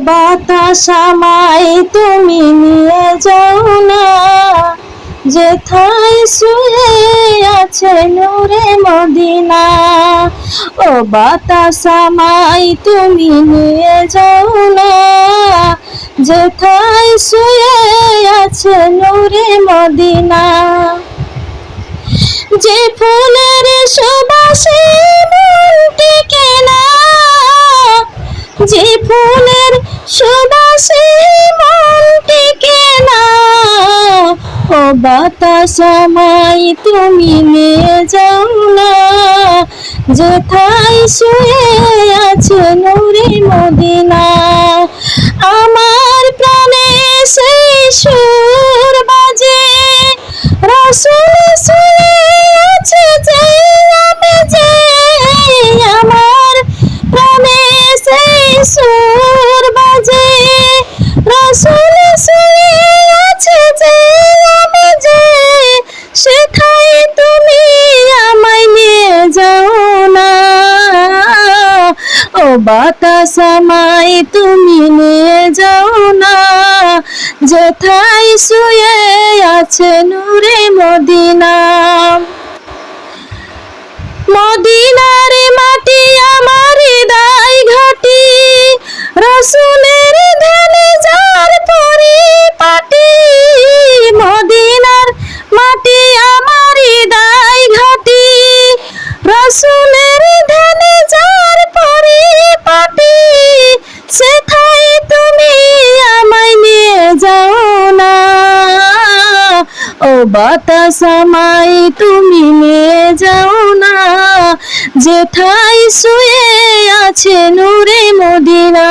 বাতাস আমায় তুমি নিয়ে যাও না, যেথায় শুয়ে আছে নূরে মদিনা। ও বাতাস আমায় তুমি নিয়ে যাও না, যেথায় শুয়ে আছে নূরে মদিনা। যে ফুলের সুবাসে মন টেকে না, যে ফুলের সুবাসে মন টেকে না, ও বাতাস আমায় তুমি নিয়ে যাও না, যেথায় শুয়ে আছে নূরে মদিনা। আমার প্রাণে সেই সুর বাজে, রাসূল শুয়ে আছে যে নামাজে। আমার প্রাণে সেই সুর বাজে, রাসূল শুয়ে আছে যে নামাজে। সেথায় তুমি আমায় নিয়ে যাও না, ও বাতাস আমায় তুমি নিয়ে যাও না, যেথায় শুয়ে আছে নূরে মদিনা। মদিনার মাটি আমার হৃদয় ঘাটি, রাসূলের ধ্যানে যার পরিপাটি। মদিনার মাটি আমার হৃদয় ঘাটি, রাসূলের ধ্যানে যার পরিপাটি। সেথায় তুমি আমায় নিয়ে যাও না, ও বাতাস আমায় তুমি নিয়ে যাও না, যেথায় শুয়ে আছে নূরে মদিনা।